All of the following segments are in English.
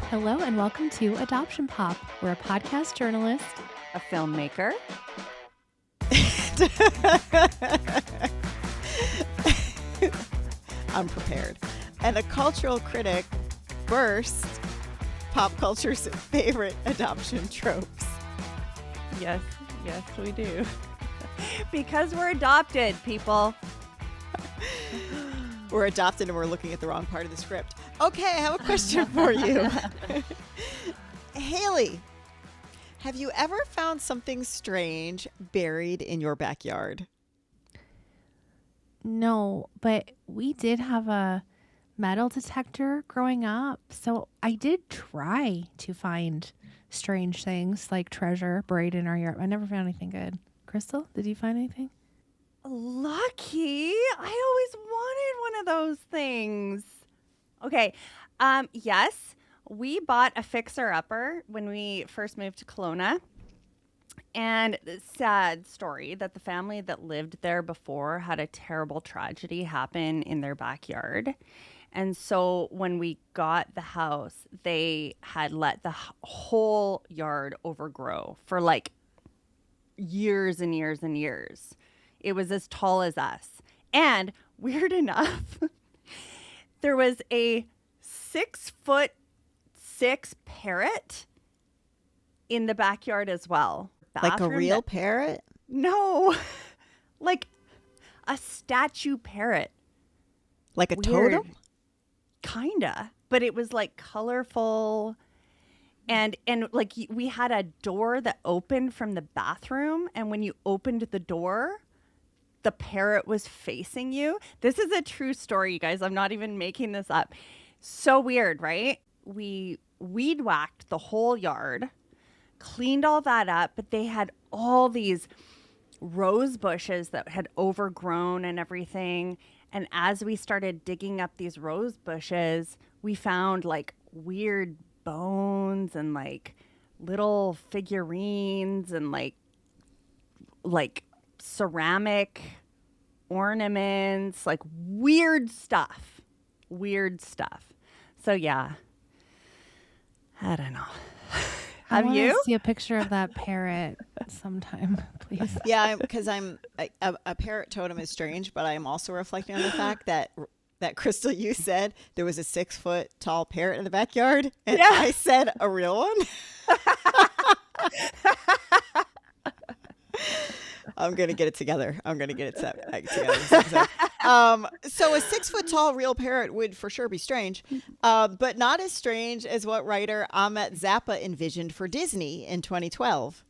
Hello and welcome to Adoption Pop. We're a podcast journalist, a filmmaker, I'm prepared, and a cultural critic burst pop culture's favorite adoption tropes. Yes, we do. Because we're adopted, people. We're adopted and we're looking at the wrong part of the script. Okay, I have a question for you. Haley, have you ever found something strange buried in your backyard? No, but we did have a metal detector growing up. So I did try to find strange things like treasure buried in our yard. I never found anything good. Kristal, did you find anything? Lucky. I always wanted one of those things. Okay. Yes, we bought a fixer-upper when we first moved to Kelowna. And the sad story that the family that lived there before had a terrible tragedy happen in their backyard. And so when we got the house, they had let the whole yard overgrow for like years and years and years. It was as tall as us. And weird enough, there was a 6'6" parrot in the backyard as well. Like a real parrot? No, like a statue parrot. Like a Weird. totem? Kinda, but it was like colorful. And like we had a door that opened from the bathroom. And when you opened the door, the parrot was facing you. This is a true story, you guys. I'm not even making this up. So weird, right? We weed whacked the whole yard, cleaned all that up, but they had all these rose bushes that had overgrown and everything. And as we started digging up these rose bushes, we found like weird bones and like little figurines and like ceramic ornaments, like weird stuff. So yeah, I don't know. I Have you? see a picture of that parrot sometime, please. Yeah, because a parrot totem is strange, but I am also reflecting on the fact that Kristal, you said there was a 6-foot tall parrot in the backyard, and Yeah. I said a real one. I'm gonna get it together. I'm gonna get it together. So a 6-foot tall real parrot would for sure be strange, but not as strange as what writer Ahmet Zappa envisioned for Disney in 2012.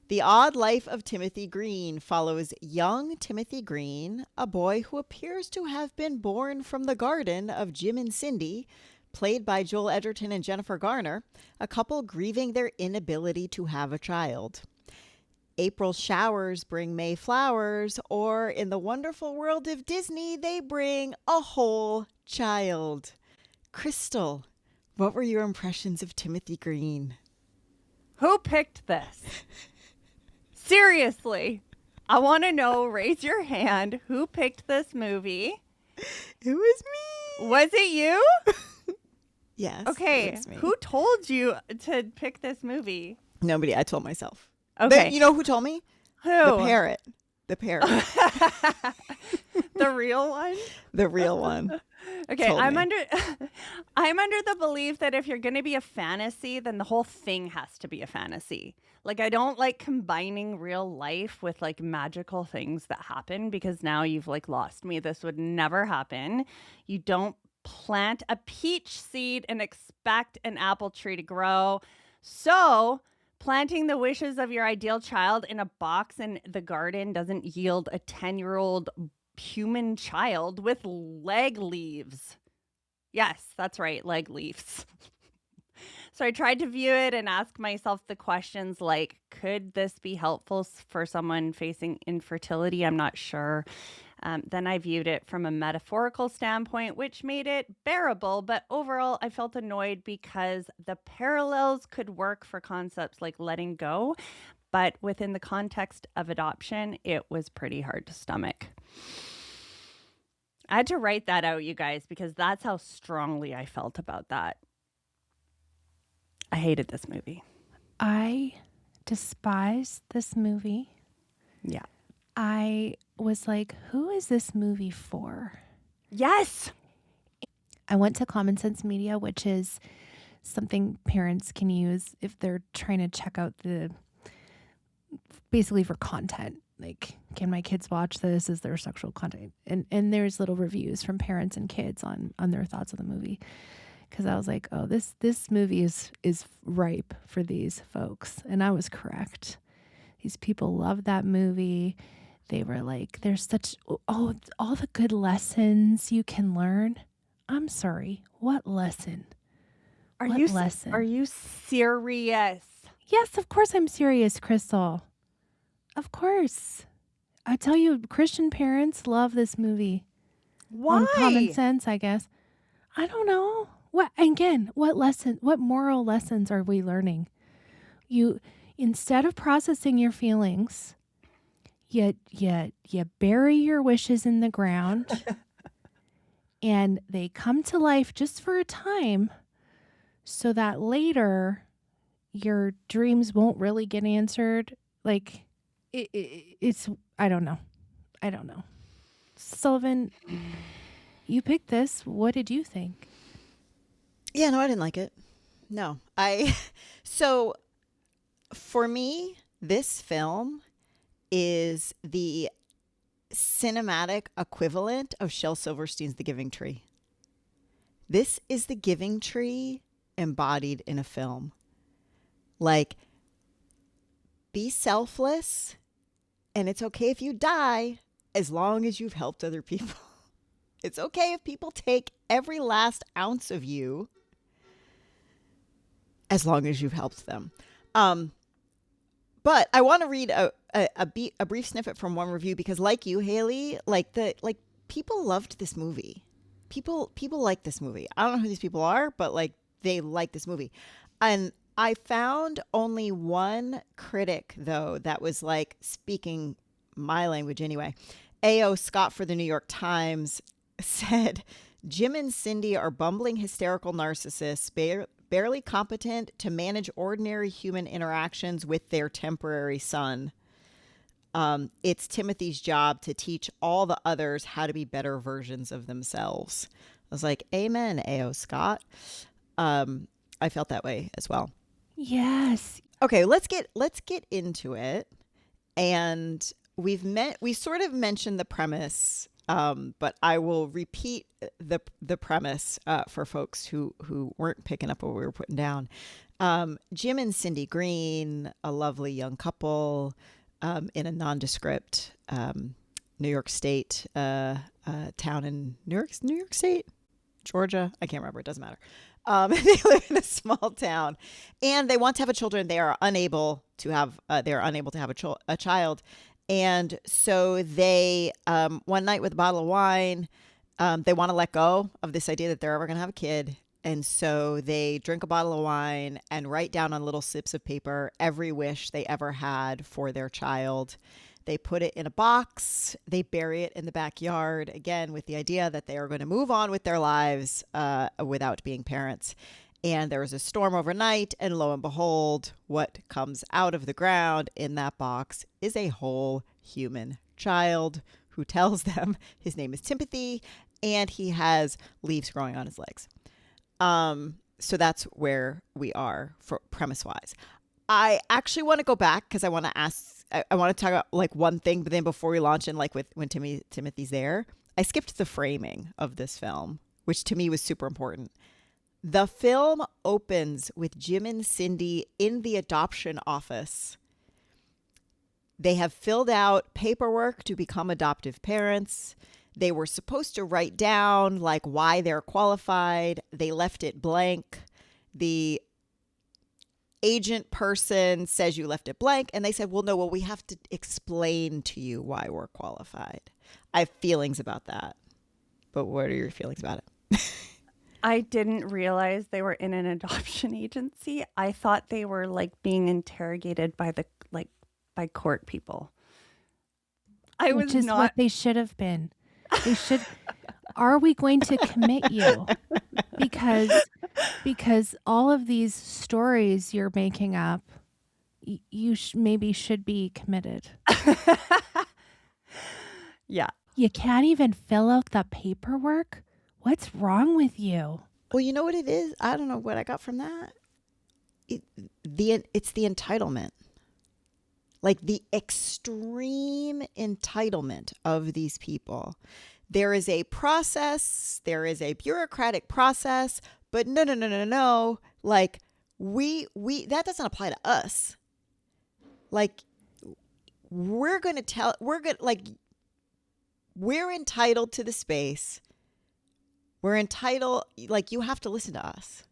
The Odd Life of Timothy Green follows young Timothy Green, a boy who appears to have been born from the garden of Jim and Cindy, played by Joel Edgerton and Jennifer Garner, a couple grieving their inability to have a child. April showers bring May flowers, or in the wonderful world of Disney, they bring a whole child. Kristal, what were your impressions of Timothy Green? Who picked this? Seriously, I want to know, raise your hand, who picked this movie? It was me. Was it you? Yes. Okay, It was me. who told you to pick this movie? Nobody. I told myself. Okay. You know who told me? Who? The parrot. The parrot. The real one? The real one. Okay, Told I'm me. under the belief that if you're going to be a fantasy, then the whole thing has to be a fantasy. Like, I don't like combining real life with like magical things that happen, because now you've like lost me. This would never happen. You don't plant a peach seed and expect an apple tree to grow. So planting the wishes of your ideal child in a box in the garden doesn't yield a 10-year-old human child with leg leaves. Yes, that's right, leg leaves. So I tried to view it and ask myself the questions like, could this be helpful for someone facing infertility? I'm not sure. Then I viewed it from a metaphorical standpoint, which made it bearable. But overall, I felt annoyed because the parallels could work for concepts like letting go. But within the context of adoption, it was pretty hard to stomach. I had to write that out, you guys, because that's how strongly I felt about that. I hated this movie. I despise this movie. Yeah. I was like, who is this movie for? Yes. I went to Common Sense Media, which is something parents can use if they're trying to check out basically for content. Like, can my kids watch this? Is there sexual content? And there's little reviews from parents and kids on their thoughts of the movie. Because I was like, oh, this movie is ripe for these folks. And I was correct. These people loved that movie. They were like, there's such, all the good lessons you can learn. I'm sorry, what lesson? Are What you lesson? Are you serious? Yes, of course I'm serious, Kristal. Of course. I tell you, Christian parents love this movie. Why? On Common Sense, I guess. I don't know. What moral lessons are we learning? You, instead of processing your feelings, you bury your wishes in the ground and they come to life just for a time so that later your dreams won't really get answered. Like, it's, I don't know. Sullivan, you picked this. What did you think? Yeah, no, I didn't like it. No, so for me, this film is the cinematic equivalent of Shel Silverstein's The Giving Tree. This is The Giving Tree embodied in a film. Like, be selfless, and it's okay if you die as long as you've helped other people. It's okay if people take every last ounce of you as long as you've helped them. But I want to read a brief snippet from one review because, like you, Haley, people loved this movie. People like this movie. I don't know who these people are, but like they like this movie. And I found only one critic though that was like speaking my language anyway. A.O. Scott for the New York Times said, Jim and Cindy are bumbling, hysterical narcissists, barely competent to manage ordinary human interactions with their temporary son. It's Timothy's job to teach all the others how to be better versions of themselves. I was like, amen, A.O. Scott. I felt that way as well. Yes. Okay, let's get into it. And we sort of mentioned the premise, but I will repeat the premise for folks who weren't picking up what we were putting down. Jim and Cindy Green, a lovely young couple in a nondescript New York State town in New York State, Georgia. I can't remember. It doesn't matter. They live in a small town, and they want to have children. They are unable to have. A child, and so they one night with a bottle of wine, they want to let go of this idea that they're ever going to have a kid, and so they drink a bottle of wine and write down on little slips of paper every wish they ever had for their child. They put it in a box. They bury it in the backyard, again, with the idea that they are going to move on with their lives without being parents. And there was a storm overnight, and lo and behold, what comes out of the ground in that box is a whole human child who tells them his name is Timothy, and he has leaves growing on his legs. So that's where we are for premise-wise. I actually want to go back because I want to ask. I want to talk about like one thing, but then before we launch in, like when Timothy's there, I skipped the framing of this film, which to me was super important. The film opens with Jim and Cindy in the adoption office. They have filled out paperwork to become adoptive parents. They were supposed to write down like why they're qualified. They left it blank. The agent person says you left it blank, and they said, well, we have to explain to you why we're qualified. I have feelings about that, but what are your feelings about it? I didn't realize they were in an adoption agency. I thought they were like being interrogated by by court people. Which is what they should have been. They should. Are we going to commit you? Because all of these stories you're making up, you maybe should be committed. Yeah. You can't even fill out the paperwork? What's wrong with you? Well, you know what it is? I don't know what I got from that. It's the entitlement. Like the extreme entitlement of these people. There is a process, there is a bureaucratic process, but no. Like we that doesn't apply to us. Like we're entitled to the space. We're entitled, like, you have to listen to us.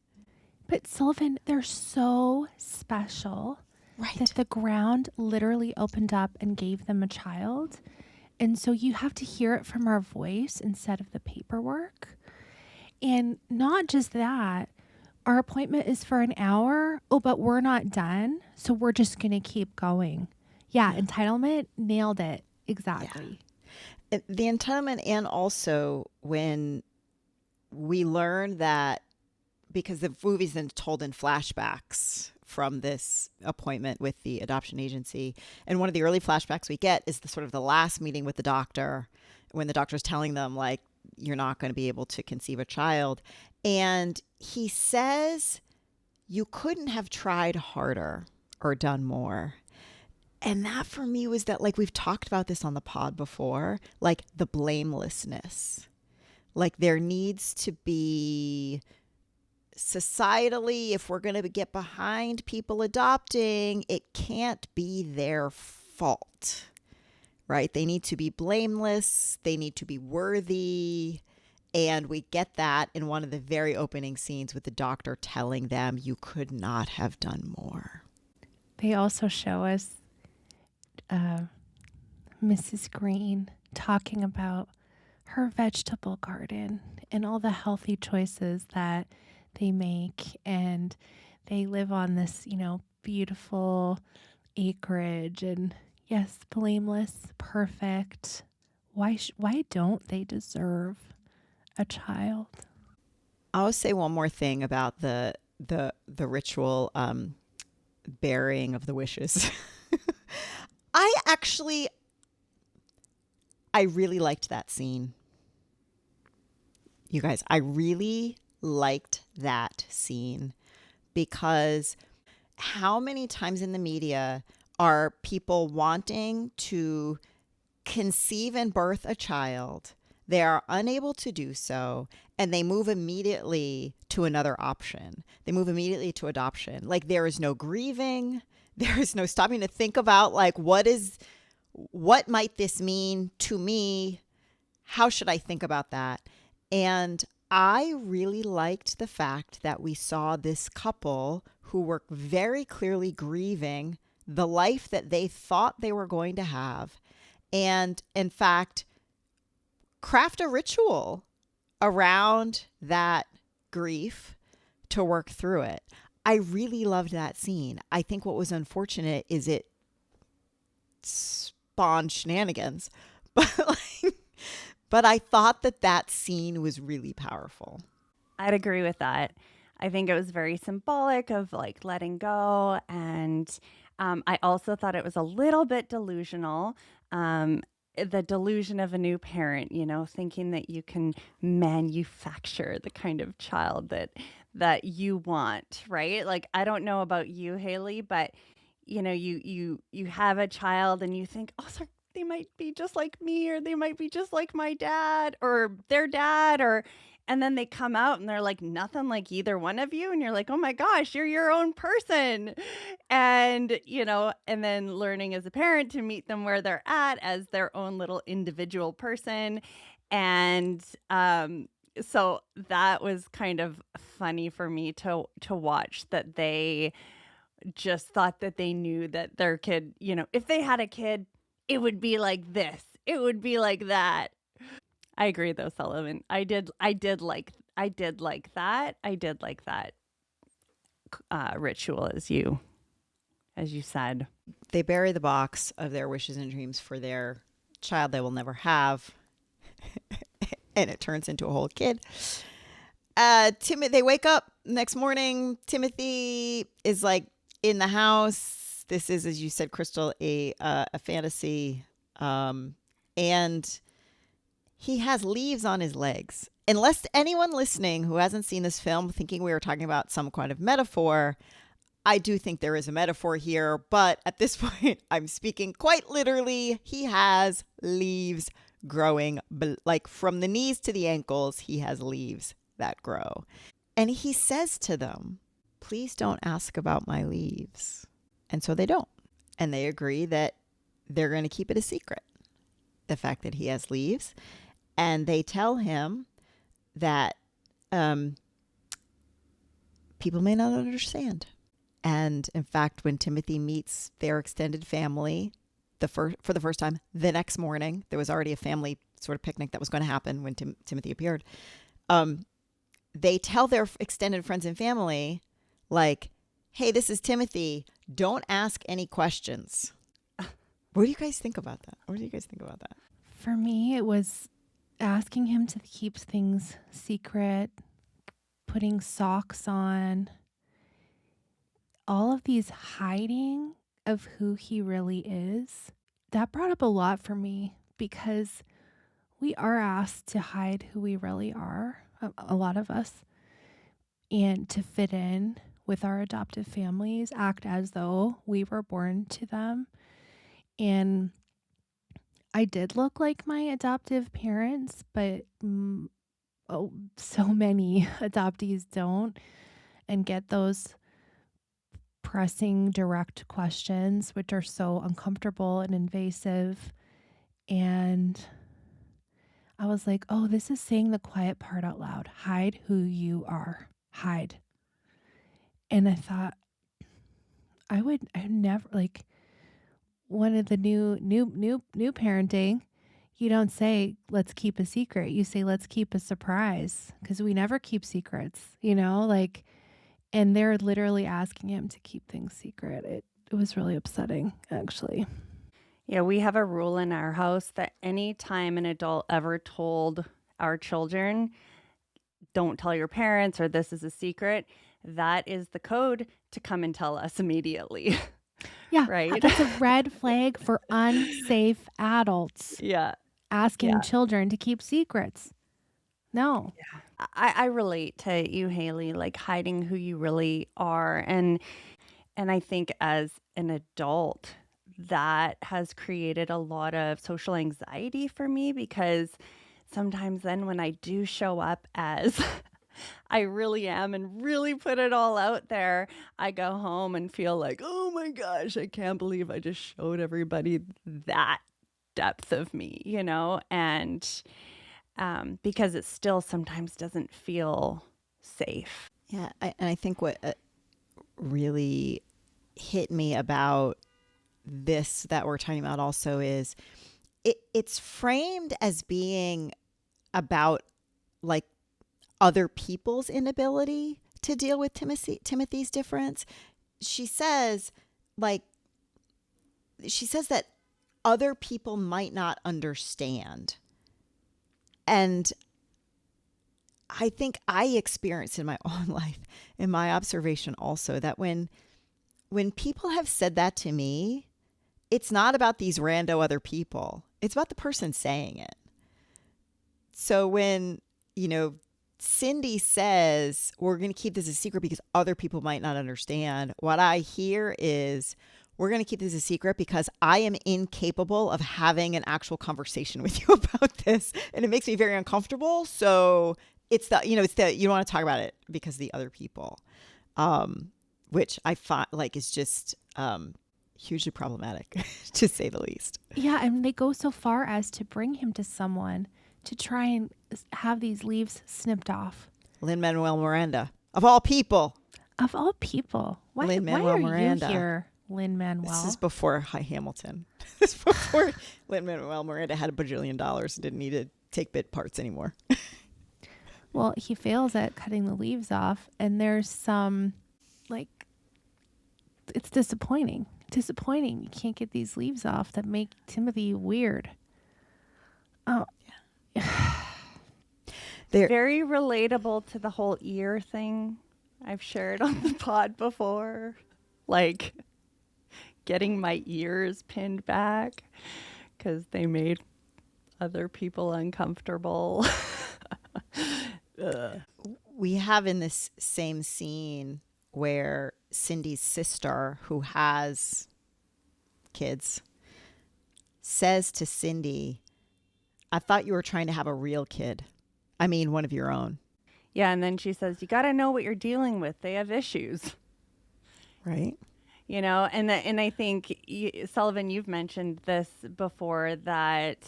But Sullivan, they're so special. Right. That the ground literally opened up and gave them a child. And so you have to hear it from our voice instead of the paperwork. And not just that, our appointment is for an hour. Oh, but we're not done. So we're just going to keep going. Yeah, entitlement, nailed it. Exactly. Yeah. The entitlement, and also when we learn that, because the movie's then told in flashbacks from this appointment with the adoption agency. And one of the early flashbacks we get is the sort of the last meeting with the doctor, when the doctor's telling them, like, you're not going to be able to conceive a child. And he says, you couldn't have tried harder or done more. And that for me was that, like, we've talked about this on the pod before, like the blamelessness. Like there needs to be societally, if we're going to get behind people adopting, it can't be their fault, right? They need to be blameless. They need to be worthy. And we get that in one of the very opening scenes with the doctor telling them, you could not have done more. They also show us Mrs. Green talking about her vegetable garden and all the healthy choices that they make, and they live on this, beautiful acreage, and yes, blameless, perfect. Why don't they deserve a child? I'll say one more thing about the ritual burying of the wishes. I really liked that scene. You guys, I really liked that scene, because how many times in the media are people wanting to conceive and birth a child? They are unable to do so, and they move immediately to another option. They move immediately to adoption. Like there is no grieving. There is no stopping to think about, like, what might this mean to me? How should I think about that? And I really liked the fact that we saw this couple who were very clearly grieving the life that they thought they were going to have, and in fact, craft a ritual around that grief to work through it. I really loved that scene. I think what was unfortunate is it spawned shenanigans, but I thought that scene was really powerful. I'd agree with that. I think it was very symbolic of like letting go. And I also thought it was a little bit delusional. The delusion of a new parent, thinking that you can manufacture the kind of child that you want, right? Like, I don't know about you, Haley, but you have a child and you think, oh, sorry, they might be just like me, or they might be just like my dad or their dad, and then they come out and they're like nothing like either one of you. And you're like, oh my gosh, you're your own person. And, and then learning as a parent to meet them where they're at as their own little individual person. And, so that was kind of funny for me to watch, that they just thought that they knew that their kid, if they had a kid, it would be like this. It would be like that. I agree though, Sullivan. I did like that. I did like that ritual, as you said. They bury the box of their wishes and dreams for their child they will never have. and it turns into a whole kid. They wake up next morning. Timothy is like in the house. This is, as you said, Kristal, a fantasy, and he has leaves on his legs. Unless anyone listening who hasn't seen this film thinking we were talking about some kind of metaphor, I do think there is a metaphor here, but at this point, I'm speaking quite literally. He has leaves growing, like from the knees to the ankles, he has leaves that grow. And he says to them, please don't ask about my leaves. And so they don't. And they agree that they're going to keep it a secret, the fact that he has leaves. And they tell him that people may not understand. And in fact, when Timothy meets their extended family for the first time, the next morning, there was already a family sort of picnic that was going to happen when Timothy appeared. They tell their extended friends and family, like, hey, this is Timothy. Don't ask any questions. What do you guys think about that? For me, it was asking him to keep things secret, putting socks on, all of these hiding of who he really is. That brought up a lot for me because we are asked to hide who we really are, a lot of us, and to fit in with our adoptive families, act as though we were born to them. And I did look like my adoptive parents, but so many adoptees don't and get those pressing, direct questions, which are so uncomfortable and invasive. And I was like, oh, this is saying the quiet part out loud. Hide who you are. Hide. And I thought, I would never, like, one of the new parenting, you don't say, let's keep a secret. You say, let's keep a surprise, because we never keep secrets, like, and they're literally asking him to keep things secret. It was really upsetting, actually. Yeah, we have a rule in our house that any time an adult ever told our children, don't tell your parents or this is a secret, that is the code to come and tell us immediately. Yeah, right. That's a red flag for unsafe adults. Yeah. Asking children to keep secrets. No. Yeah. I relate to you, Haley, like hiding who you really are. And I think as an adult, that has created a lot of social anxiety for me, because sometimes then when I do show up as I really am and really put it all out there, I go home and feel like, oh my gosh, I can't believe I just showed everybody that depth of me, and because it still sometimes doesn't feel safe. Yeah, I think what really hit me about this that we're talking about also is it's framed as being about like other people's inability to deal with Timothy's difference. She says that other people might not understand. And I think I experienced in my own life, in my observation also, that when people have said that to me, it's not about these rando other people. It's about the person saying it. So when, Cindy says, we're going to keep this a secret because other people might not understand, what I hear is, we're going to keep this a secret because I am incapable of having an actual conversation with you about this. And it makes me very uncomfortable. So it's you don't want to talk about it because the other people, which I find is just hugely problematic to say the least. Yeah. And they go so far as to bring him to someone to try and have these leaves snipped off. Lin-Manuel Miranda, of all people. Of all people. Why are you here, Lin-Manuel? This is before Hamilton. This is before Lin-Manuel Miranda had $1 bajillion and didn't need to take bit parts anymore. Well, he fails at cutting the leaves off, and there's some, it's disappointing. You can't get these leaves off that make Timothy weird. Oh, yeah. There, Very relatable to the whole ear thing I've shared on the pod before. Like getting my ears pinned back because they made other people uncomfortable. we have in this same scene where Cindy's sister, who has kids, says to Cindy, I thought you were trying to have a real kid. I mean, one of your own. Yeah, and then she says, you got to know what you're dealing with. They have issues. Right? You know, and I think, Sullivan, you've mentioned this before, that,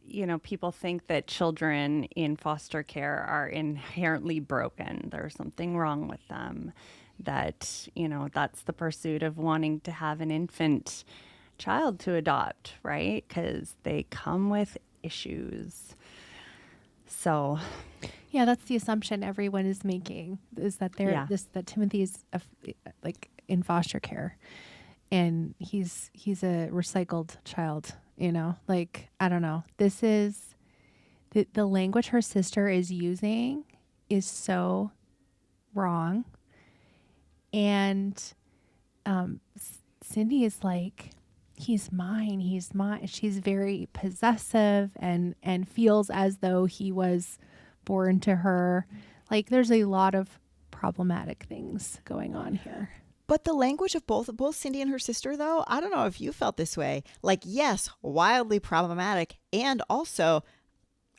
you know, people think that children in foster care are inherently broken. There's something wrong with them. That, you know, that's the pursuit of wanting to have an infant child to adopt, right? Because they come with issues. So, Yeah, that's the assumption everyone is making, is that they're Yeah. that Timothy's like in foster care, and he's a recycled child. You know, like, I don't know. This is the language her sister is using is so wrong, and Cindy is like, he's mine, he's mine. She's very possessive and feels as though he was born to her. Like, there's a lot of problematic things going on here. But the language of both Cindy and her sister, though, I don't know if you felt this way. Like, yes, wildly problematic, and also,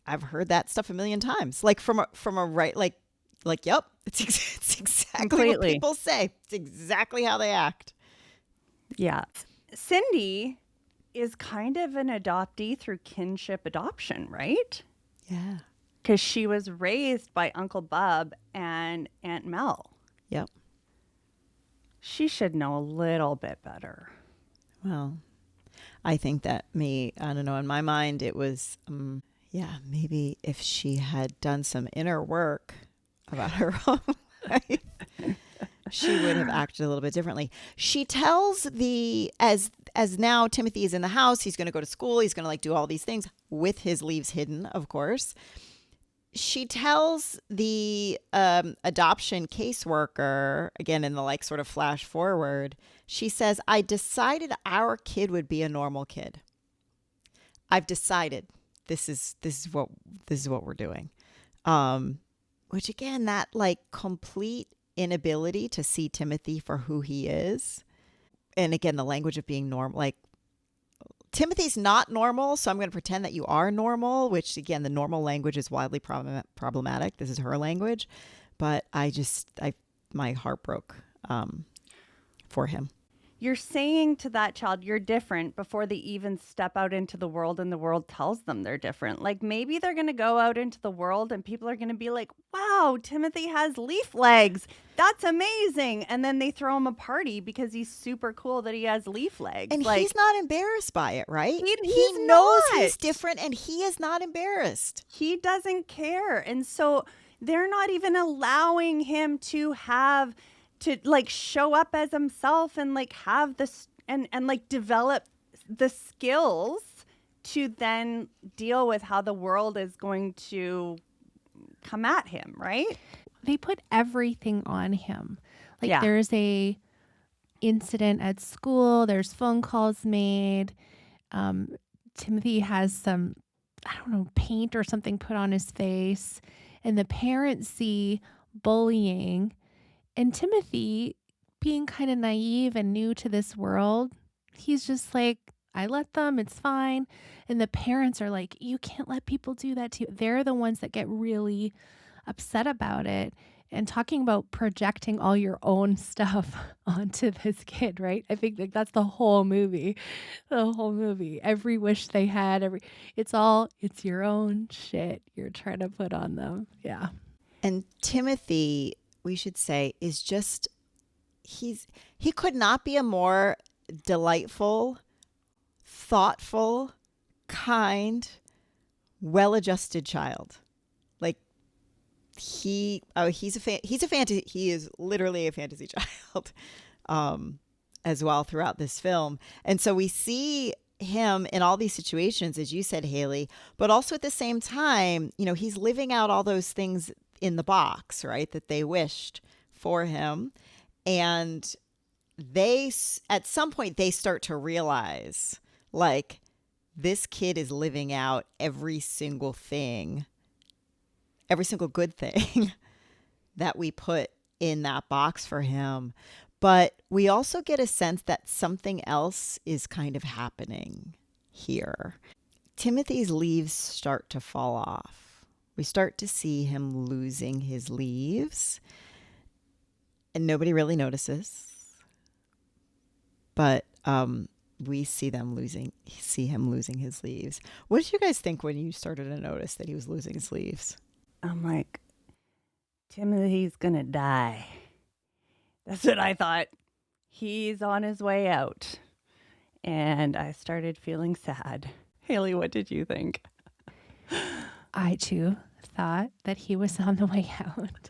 I've heard that stuff a million times. Like from a right, like, yep, it's exactly Completely. what people say. It's exactly how they act. yeah. Cindy is kind of an adoptee through kinship adoption, right? Yeah. Because she was raised by Uncle Bub and Aunt Mel. Yep. She should know a little bit better. Well, I think that I don't know, in my mind, it was, maybe if she had done some inner work about her own life, she would have acted a little bit differently. She tells as now Timothy is in the house, he's going to go to school, he's going to like do all these things with his leaves hidden, of course. She tells the adoption caseworker, again in the like sort of flash forward, she says, I decided our kid would be a normal kid. I've decided this is what we're doing. Which again, that like complete inability to see Timothy for who he is. And again, the language of being normal, like, Timothy's not normal, so I'm going to pretend that you are normal, which, again, the normal language is wildly problematic. This is her language. But my heart broke for him. You're saying to that child, you're different before they even step out into the world and the world tells them they're different. Like, maybe they're going to go out into the world and people are going to be like, wow, Timothy has leaf legs. That's amazing. And then they throw him a party because he's super cool that he has leaf legs. And like, he's not embarrassed by it, right? He knows not. he's different and he is not embarrassed. He doesn't care. And so they're not even allowing him to like show up as himself and like have this and like develop the skills to then deal with how the world is going to come at him, right? They put everything on him. Like, Yeah. there's a incident at school, there's phone calls made. Timothy has some, I don't know, paint or something put on his face, and the parents see bullying. And Timothy, being kind of naive and new to this world, he's just like, I let them, it's fine. And the parents are like, you can't let people do that to you. They're the ones that get really upset about it. And talking about projecting all your own stuff onto this kid, right? I think like that's the whole movie. The whole movie. Every wish they had, it's your own shit you're trying to put on them. Yeah. And Timothy, we should say, is just, he could not be a more delightful, thoughtful, kind, well-adjusted child. Like, he is literally a fantasy child as well throughout this film. And so we see him in all these situations, as you said, Haley, but also at the same time, he's living out all those things in the box, right, that they wished for him. And at some point, they start to realize, like, this kid is living out every single thing, every single good thing that we put in that box for him. But we also get a sense that something else is kind of happening here. Timothy's leaves start to fall off. We start to see him losing his leaves, and nobody really notices. But we see him losing his leaves. What did you guys think when you started to notice that he was losing his leaves? I'm like, Timothy's gonna die. That's what I thought. He's on his way out. And I started feeling sad. Haley, what did you think? I too thought that he was on the way out.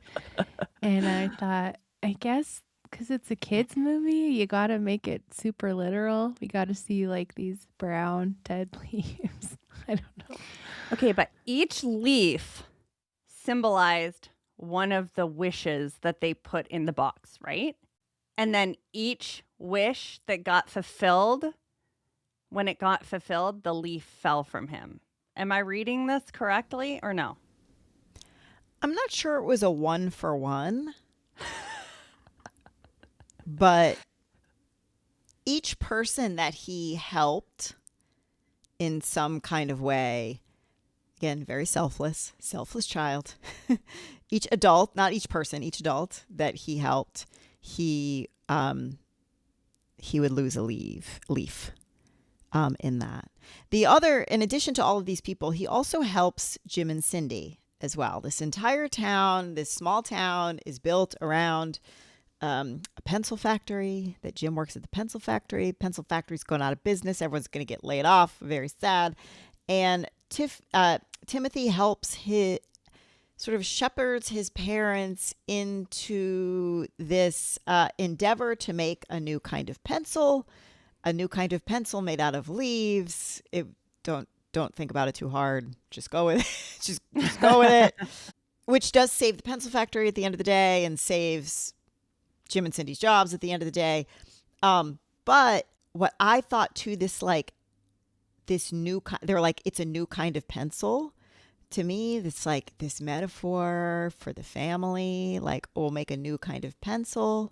And I thought, I guess because it's a kid's movie, you got to make it super literal. We got to see like these brown dead leaves. I don't know. Okay, but each leaf symbolized one of the wishes that they put in the box, right? And then each wish that got fulfilled, when it got fulfilled, the leaf fell from him. Am I reading this correctly or no? I'm not sure it was a 1-for-1, but each person that he helped in some kind of way, again, very selfless child. Each adult, not each person, each adult that he helped, he would lose a leaf in that. The other, in addition to all of these people, he also helps Jim and Cindy as well. This entire town, this small town, is built around a pencil factory. That Jim works at the pencil factory. Pencil factory's going out of business. Everyone's going to get laid off. Very sad. And Timothy helps sort of shepherds his parents into this endeavor to make a new kind of pencil made out of leaves. Don't think about it too hard. Just go with it. just go with it. Which does save the pencil factory at the end of the day and saves Jim and Cindy's jobs at the end of the day. But what I thought too, they're like, it's a new kind of pencil. To me, it's like this metaphor for the family, like, we'll make a new kind of pencil.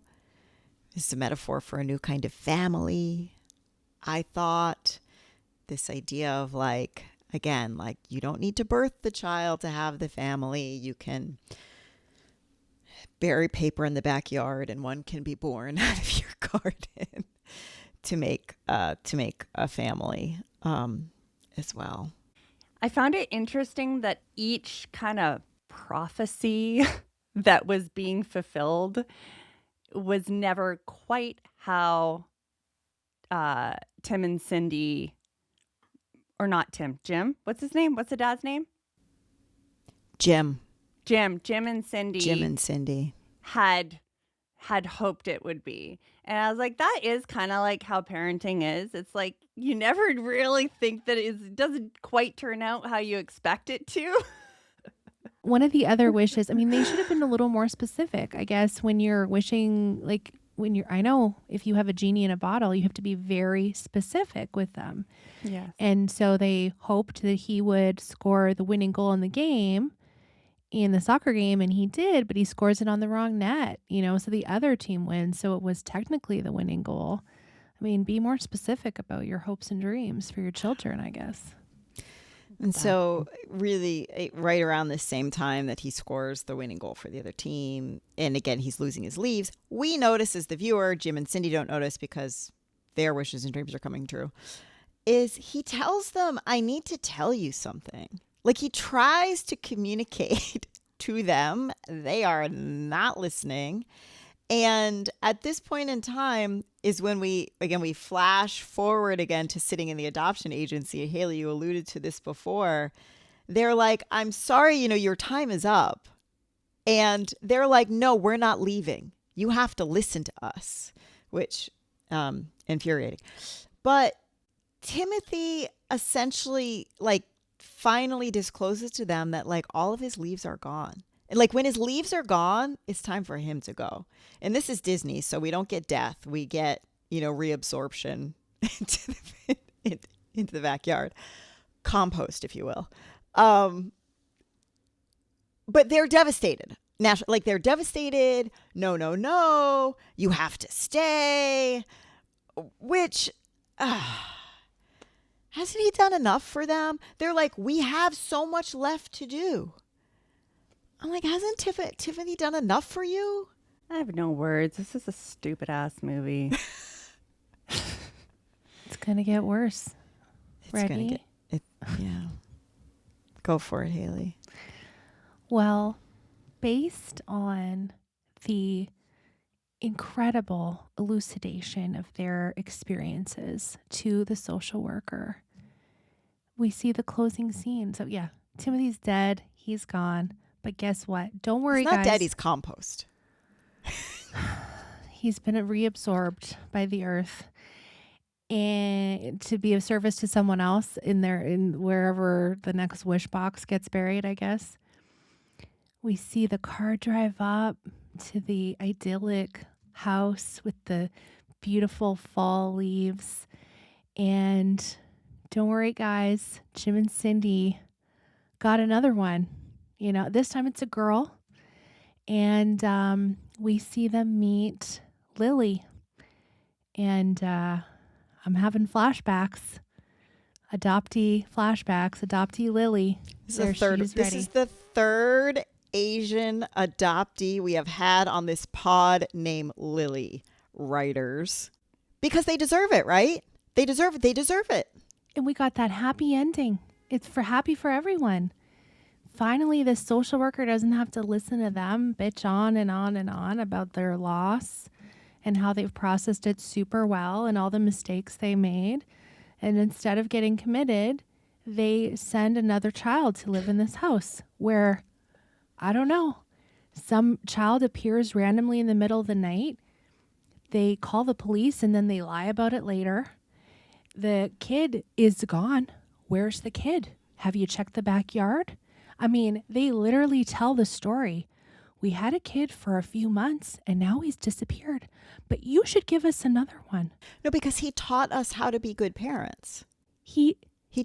It's a metaphor for a new kind of family. I thought this idea of like, again, like, you don't need to birth the child to have the family. You can bury paper in the backyard and one can be born out of your garden to make a family as well. I found it interesting that each kind of prophecy that was being fulfilled was never quite how Tim and Cindy, or not Tim, Jim. What's his name? What's the dad's name? Jim and Cindy had hoped it would be. And I was like, that is kind of like how parenting is. It's like you never really think that it doesn't quite turn out how you expect it to. One of the other wishes, I mean, they should have been a little more specific, I guess, when you're wishing, like, I know if you have a genie in a bottle, you have to be very specific with them. Yes. And so they hoped that he would score the winning goal in the soccer game, and he did, but he scores it on the wrong net, so the other team wins. So it was technically the winning goal. I mean, be more specific about your hopes and dreams for your children, I guess. And so really right around the same time that he scores the winning goal for the other team, and again, he's losing his leaves, we notice as the viewer, Jim and Cindy don't notice because their wishes and dreams are coming true, is he tells them, I need to tell you something. Like, he tries to communicate to them. They are not listening. And at this point in time is when we flash forward again to sitting in the adoption agency. Haley, you alluded to this before. They're like, I'm sorry, your time is up. And they're like, no, we're not leaving. You have to listen to us, which infuriating. But Timothy essentially like finally discloses to them that like all of his leaves are gone. And like when his leaves are gone, it's time for him to go. And this is Disney, so we don't get death. We get, reabsorption into the backyard. Compost, if you will. But they're devastated. Like they're devastated. No, no, no. You have to stay. Which, hasn't he done enough for them? They're like, we have so much left to do. I'm like, hasn't Tiffany done enough for you? I have no words. This is a stupid ass movie. It's going to get worse. It's Ready? Yeah. Go for it, Haley. Well, based on the incredible elucidation of their experiences to the social worker, we see the closing scene. So yeah, Timothy's dead. He's gone. But guess what? Don't worry, He's not guys. dead. He's compost. He's been reabsorbed by the earth and to be of service to someone else in wherever the next wish box gets buried, I guess. We see the car drive up to the idyllic house with the beautiful fall leaves. And don't worry, guys, Jim and Cindy got another one. This time it's a girl. And we see them meet Lily. And I'm having flashbacks. Adoptee Lily. This is the third Asian adoptee we have had on this pod named Lily. Writers. Because they deserve it, right? They deserve it. And we got that happy ending. It's happy for everyone. Finally, this social worker doesn't have to listen to them bitch on and on and on about their loss and how they've processed it super well and all the mistakes they made. And instead of getting committed, they send another child to live in this house where, I don't know, some child appears randomly in the middle of the night. They call the police and then they lie about it later. The kid is gone. Where's the kid? Have you checked the backyard? I mean, they literally tell the story. We had a kid for a few months and now he's disappeared. But you should give us another one. No, because he taught us how to be good parents. He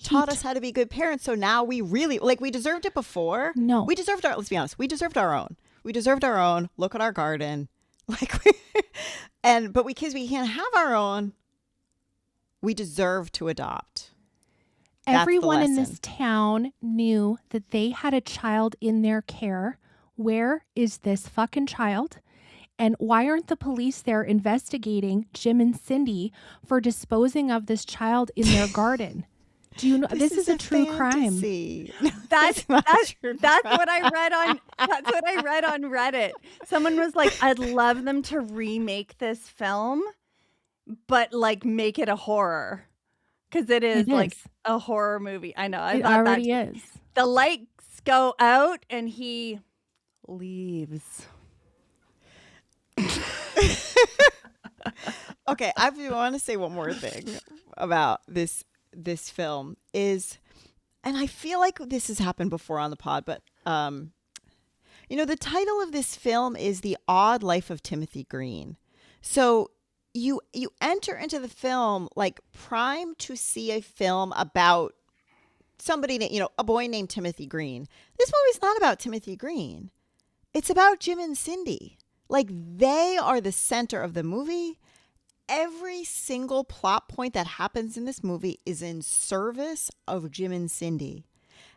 taught us how to be good parents. So now we really, like, we deserved it before. No. Let's be honest. We deserved our own. Look at our garden. But we can't have our own. We deserve to adopt. Everyone in this town knew that they had a child in their care. Where is this fucking child? And why aren't the police there investigating Jim and Cindy for disposing of this child in their garden? Do you know this is a true crime? That's what I read on Reddit. Someone was like, I'd love them to remake this film, but like make it a horror. Because it is like a horror movie. I know. It already is. The lights go out and he leaves. Okay, I want to say one more thing about this film is, and I feel like this has happened before on the pod, but the title of this film is The Odd Life of Timothy Green. So you enter into the film like primed to see a film about somebody, a boy named Timothy Green. This movie's not about Timothy Green. It's about Jim and Cindy. Like, they are the center of the movie. Every single plot point that happens in this movie is in service of Jim and Cindy.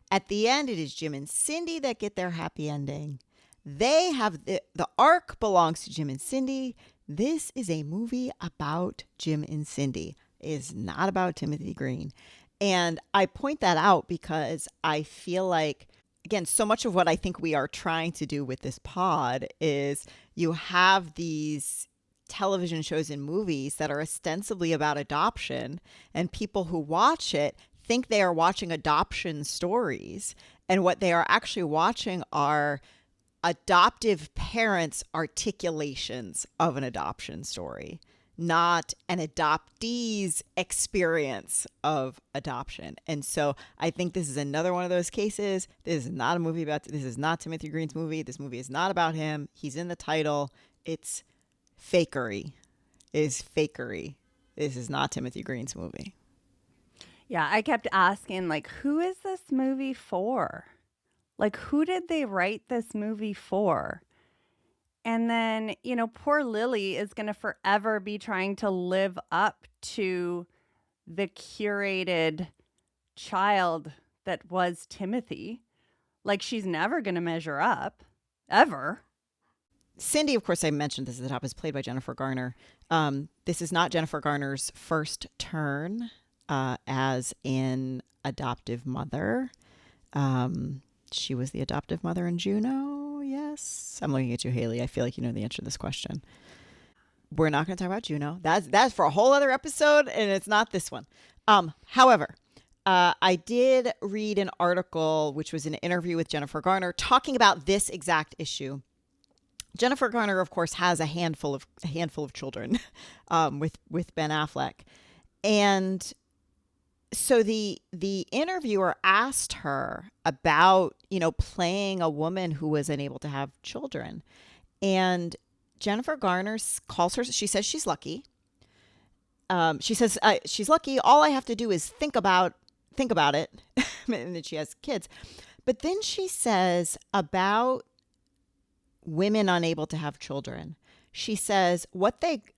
At the end, it is Jim and Cindy that get their happy ending. They have the arc belongs to Jim and Cindy. This is a movie about Jim and Cindy. It is not about Timothy Green. And I point that out because I feel like, again, so much of what I think we are trying to do with this pod is you have these television shows and movies that are ostensibly about adoption, and people who watch it think they are watching adoption stories. And what they are actually watching are adoptive parents' articulations of an adoption story. not an adoptee's experience of adoption. And so I think this is another one of those cases. This is not a movie about, this is not Timothy Green's movie. This movie is not about him. He's in the title. It's fakery. It is fakery. This is not Timothy Green's movie. Yeah, I kept asking, like, who is this movie for? Like, who did they write this movie for? And then, you know, poor Lily is going to forever be trying to live up to the curated child that was Timothy. Like, she's never going to measure up, ever. Cindy, of course, I mentioned this at the top, is played by Jennifer Garner. This is not Jennifer Garner's first turn as an adoptive mother. She was the adoptive mother in Juno. Yes. I'm looking at you, Haley. I feel like you know the answer to this question. We're not going to talk about Juno. That's for a whole other episode, and it's not this one. However, I did read an article, which was an interview with Jennifer Garner, talking about this exact issue. Jennifer Garner, of course, has a handful of children with Ben Affleck, and so the interviewer asked her about, you know, playing a woman who was unable to have children, and Jennifer Garner calls her. She says she's lucky. She says she's lucky. All I have to do is think about it, and then she has kids. But then she says about women unable to have children. She says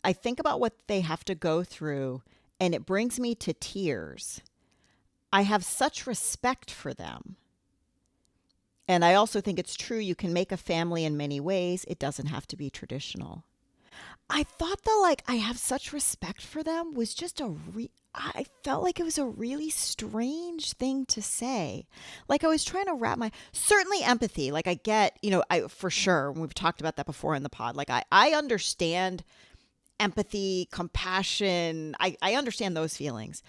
I think about what they have to go through, and it brings me to tears. I have such respect for them. And I also think it's true you can make a family in many ways. It doesn't have to be traditional. I thought I have such respect for them was just I felt like it was a really strange thing to say. Like I was trying to certainly empathy. Like I get, you know, for sure, we've talked about that before in the pod. Like I understand empathy, compassion. I understand those feelings.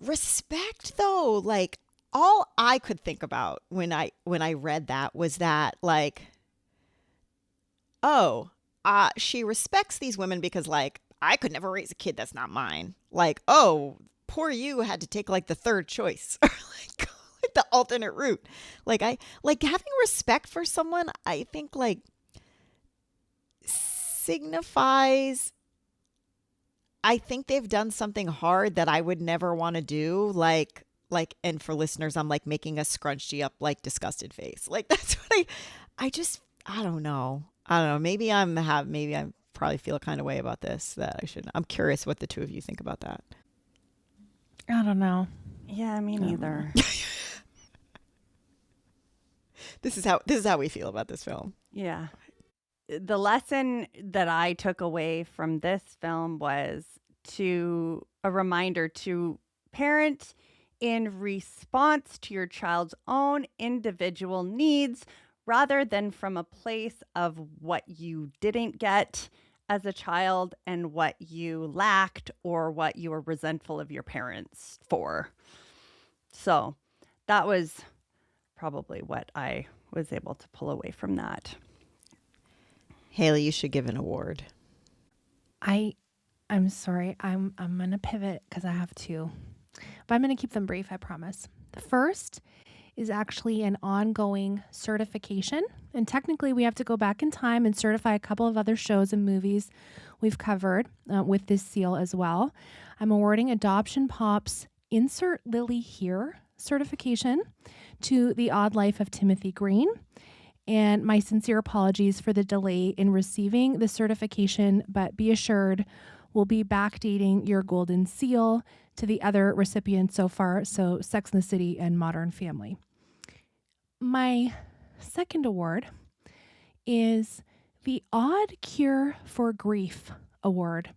Respect, though, like all I could think about when I read that was that, like, she respects these women because, like, I could never raise a kid that's not mine. Like, oh, poor you had to take like the third choice or like the alternate route. Like having respect for someone, I think like signifies, I think they've done something hard that I would never want to do. Like, and for listeners, I'm like making a scrunchy up, like disgusted face. Like that's what I don't know. Maybe I probably feel a kind of way about this that I shouldn't. I'm curious what the two of you think about that. I don't know. Yeah, me neither. This is how we feel about this film. Yeah. The lesson that I took away from this film was a reminder to parent in response to your child's own individual needs rather than from a place of what you didn't get as a child and what you lacked or what you were resentful of your parents for. So that was probably what I was able to pull away from that. Haley, you should give an award. I'm sorry. I'm going to pivot because I have two. But I'm going to keep them brief, I promise. The first is actually an ongoing certification. And technically, we have to go back in time and certify a couple of other shows and movies we've covered with this seal as well. I'm awarding Adoption Pop's Insert Lily Here certification to The Odd Life of Timothy Green. And my sincere apologies for the delay in receiving the certification, but be assured we'll be backdating your golden seal to the other recipients so far, so Sex and the City and Modern Family. My second award is the Odd Cure for Grief Award,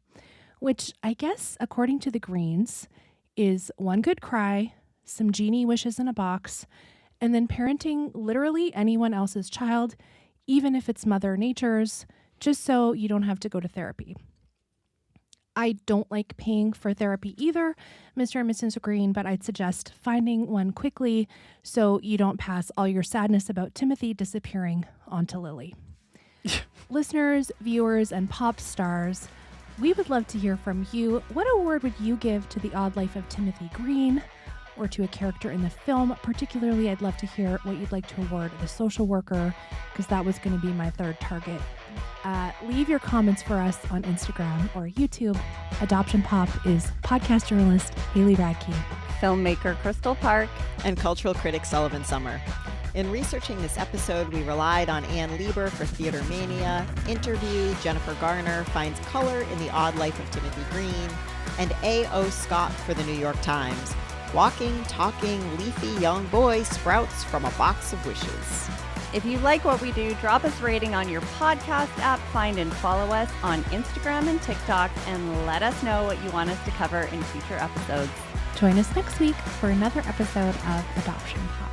which I guess, according to the Greens, is one good cry, some genie wishes in a box, and then parenting literally anyone else's child, even if it's Mother Nature's, just so you don't have to go to therapy. I don't like paying for therapy either, Mr. and Mrs. Green, but I'd suggest finding one quickly so you don't pass all your sadness about Timothy disappearing onto Lily. Listeners, viewers, and pop stars, We would love to hear from you. What award would you give to The Odd Life of Timothy Green or to a character in the film? Particularly, I'd love to hear what you'd like to award the social worker, because that was going to be my third target. Leave your comments for us on Instagram or YouTube. Adoption Pop is podcast journalist Haley Radke, filmmaker Kristal Parke, and cultural critic Sullivan Summer. In researching this episode, we relied on Ann Lieber for Theater Mania, Interview, Jennifer Garner finds color in The Odd Life of Timothy Green, and A.O. Scott for the New York Times. Walking, talking, leafy young boy sprouts from a box of wishes. If you like what we do, drop us a rating on your podcast app, find and follow us on Instagram and TikTok, and let us know what you want us to cover in future episodes. Join us next week for another episode of Adoption Pop.